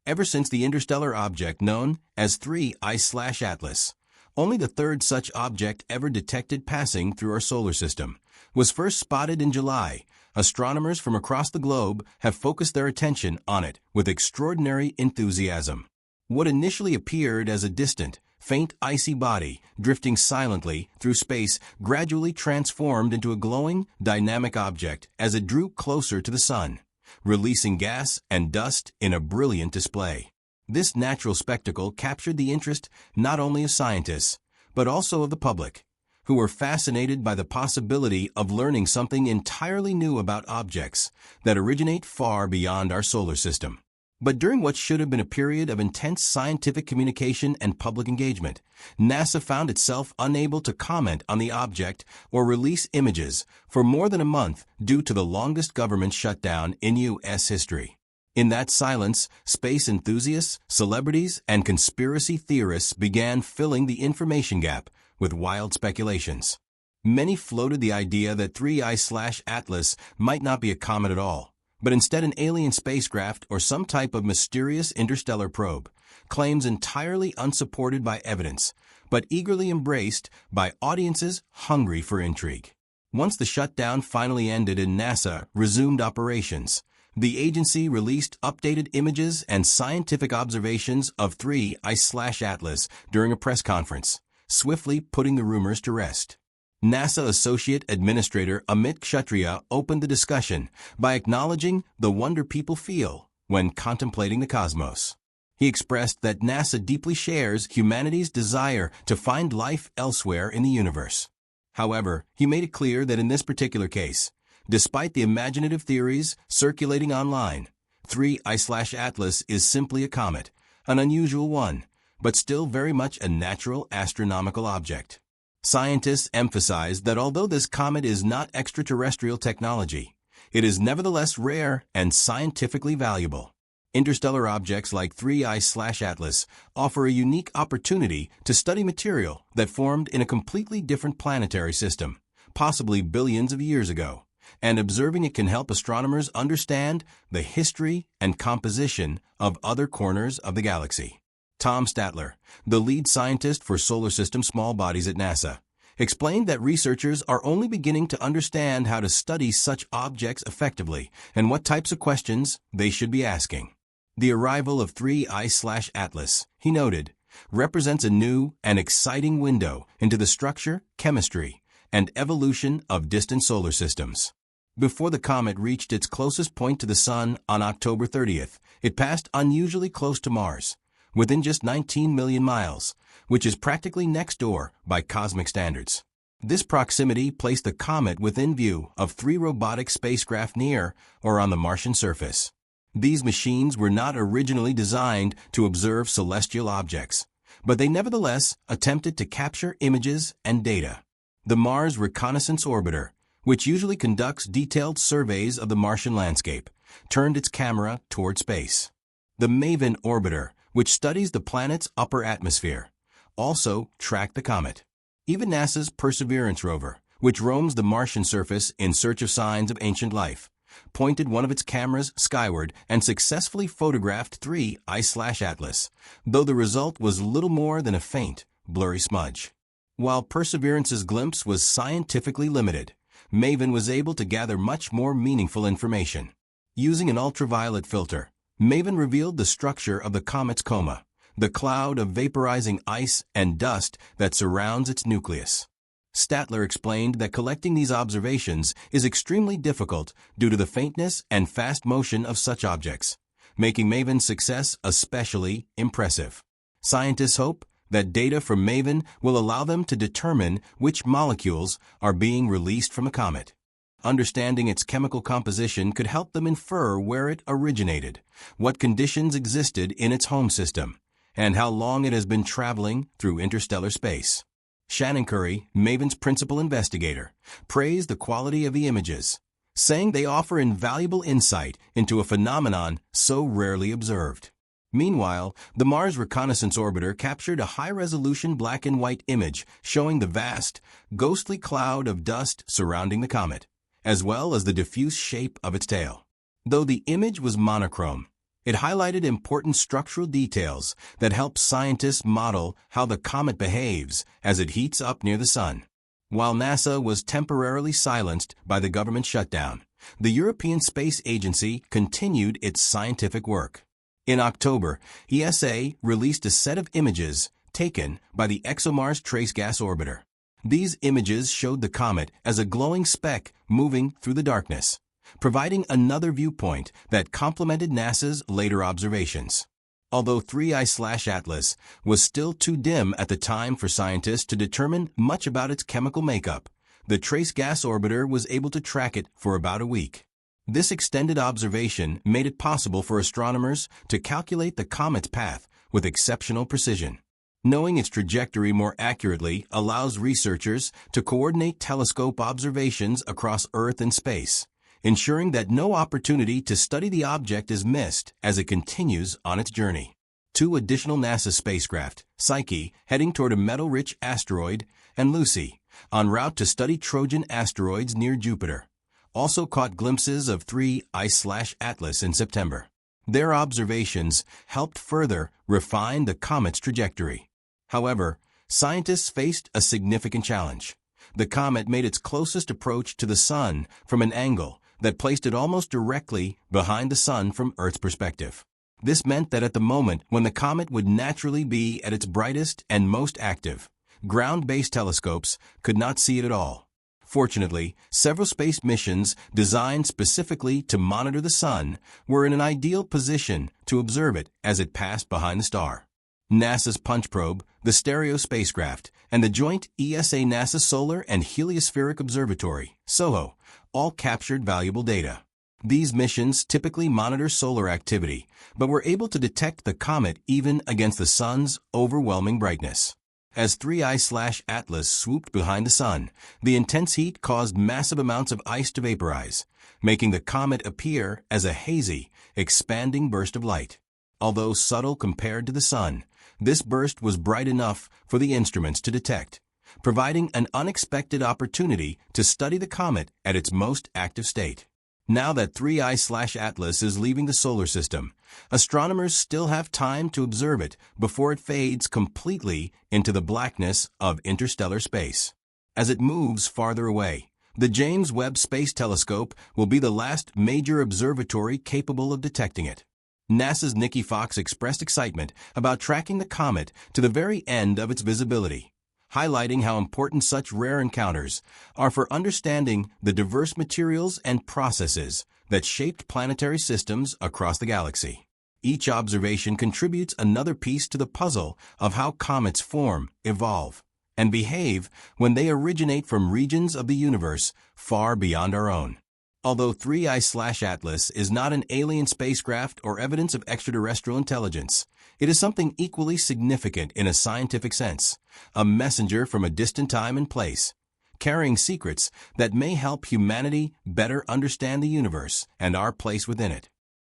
ever since the interstellar object known as 3I/Atlas. Only the third such object ever detected passing through our solar system was first spotted in July. Astronomers from across the globe have focused their attention on it with extraordinary enthusiasm. What initially appeared as a distant, faint icy body drifting silently through space gradually transformed into a glowing, dynamic object as it drew closer to the sun, releasing gas and dust in a brilliant display. This natural spectacle captured the interest not only of scientists, but also of the public, who were fascinated by the possibility of learning something entirely new about objects that originate far beyond our solar system. But during what should have been a period of intense scientific communication and public engagement, NASA found itself unable to comment on the object or release images for more than a month due to the longest government shutdown in U.S. history. In that silence, space enthusiasts, celebrities, and conspiracy theorists began filling the information gap with wild speculations. Many floated the idea that 3I/Atlas might not be a comet at all, but instead an alien spacecraft or some type of mysterious interstellar probe, claims entirely unsupported by evidence, but eagerly embraced by audiences hungry for intrigue. Once the shutdown finally ended and NASA resumed operations, the agency released updated images and scientific observations of 3I/Atlas during a press conference, swiftly putting the rumors to rest. NASA Associate Administrator Amit Kshatriya opened the discussion by acknowledging the wonder people feel when contemplating the cosmos. He expressed that NASA deeply shares humanity's desire to find life elsewhere in the universe. However, he made it clear that in this particular case, despite the imaginative theories circulating online, 3I/Atlas is simply a comet, an unusual one, but still very much a natural astronomical object. Scientists emphasize that although this comet is not extraterrestrial technology, it is nevertheless rare and scientifically valuable. Interstellar objects like 3I/Atlas offer a unique opportunity to study material that formed in a completely different planetary system, possibly billions of years ago, and observing it can help astronomers understand the history and composition of other corners of the galaxy. Tom Statler, the lead scientist for solar system small bodies at NASA, explained that researchers are only beginning to understand how to study such objects effectively and what types of questions they should be asking. The arrival of 3I/Atlas, he noted, represents a new and exciting window into the structure, chemistry, and evolution of distant solar systems. Before the comet reached its closest point to the Sun on October 30th, it passed unusually close to Mars, within just 19 million miles, which is practically next door by cosmic standards. This proximity placed the comet within view of 3 robotic spacecraft near or on the Martian surface. These machines were not originally designed to observe celestial objects, but they nevertheless attempted to capture images and data. The Mars Reconnaissance Orbiter, which usually conducts detailed surveys of the Martian landscape, turned its camera toward space. The MAVEN orbiter, which studies the planet's upper atmosphere, also tracked the comet. Even NASA's Perseverance rover, which roams the Martian surface in search of signs of ancient life, pointed one of its cameras skyward and successfully photographed 3I/Atlas, though the result was little more than a faint, blurry smudge. While Perseverance's glimpse was scientifically limited, MAVEN was able to gather much more meaningful information. Using an ultraviolet filter, MAVEN revealed the structure of the comet's coma, the cloud of vaporizing ice and dust that surrounds its nucleus. Statler explained that collecting these observations is extremely difficult due to the faintness and fast motion of such objects, making MAVEN's success especially impressive. Scientists hope that data from MAVEN will allow them to determine which molecules are being released from a comet. Understanding its chemical composition could help them infer where it originated, what conditions existed in its home system, and how long it has been traveling through interstellar space. Shannon Curry, MAVEN's principal investigator, praised the quality of the images, saying they offer invaluable insight into a phenomenon so rarely observed. Meanwhile, the Mars Reconnaissance Orbiter captured a high-resolution black and white image showing the vast, ghostly cloud of dust surrounding the comet, as well as the diffuse shape of its tail. Though the image was monochrome, It highlighted important structural details that help scientists model how the comet behaves as it heats up near the sun. While NASA was temporarily silenced by the government shutdown, the European Space Agency continued its scientific work. In October, ESA released a set of images taken by the ExoMars Trace Gas Orbiter. These images showed the comet as a glowing speck moving through the darkness, providing another viewpoint that complemented NASA's later observations. Although 3I/Atlas was still too dim at the time for scientists to determine much about its chemical makeup, the Trace Gas Orbiter was able to track it for about a week. This extended observation made it possible for astronomers to calculate the comet's path with exceptional precision. Knowing its trajectory more accurately allows researchers to coordinate telescope observations across Earth and space, ensuring that no opportunity to study the object is missed as it continues on its journey. 2 additional NASA spacecraft, Psyche, heading toward a metal-rich asteroid, and Lucy, en route to study Trojan asteroids near Jupiter, also caught glimpses of 3I/Atlas in September. Their observations helped further refine the comet's trajectory. However, scientists faced a significant challenge. The comet made its closest approach to the sun from an angle that placed it almost directly behind the sun from Earth's perspective. This meant that at the moment when the comet would naturally be at its brightest and most active, ground-based telescopes could not see it at all. Fortunately, several space missions designed specifically to monitor the sun were in an ideal position to observe it as it passed behind the star. NASA's Punch Probe, the Stereo spacecraft, and the joint ESA-NASA Solar and Heliospheric Observatory, SOHO, all captured valuable data. These missions typically monitor solar activity, but were able to detect the comet even against the sun's overwhelming brightness. As 3I/Atlas swooped behind the sun, the intense heat caused massive amounts of ice to vaporize, making the comet appear as a hazy, expanding burst of light. Although subtle compared to the sun, this burst was bright enough for the instruments to detect, providing an unexpected opportunity to study the comet at its most active state. Now that 3I/Atlas is leaving the solar system, astronomers still have time to observe it before it fades completely into the blackness of interstellar space. As it moves farther away, the James Webb Space Telescope will be the last major observatory capable of detecting it. NASA's Nikki Fox expressed excitement about tracking the comet to the very end of its visibility, highlighting how important such rare encounters are for understanding the diverse materials and processes that shaped planetary systems across the galaxy. Each observation contributes another piece to the puzzle of how comets form, evolve, and behave when they originate from regions of the universe far beyond our own. Although 3I/Atlas is not an alien spacecraft or evidence of extraterrestrial intelligence, it is something equally significant in a scientific sense, a messenger from a distant time and place, carrying secrets that may help humanity better understand the universe and our place within it.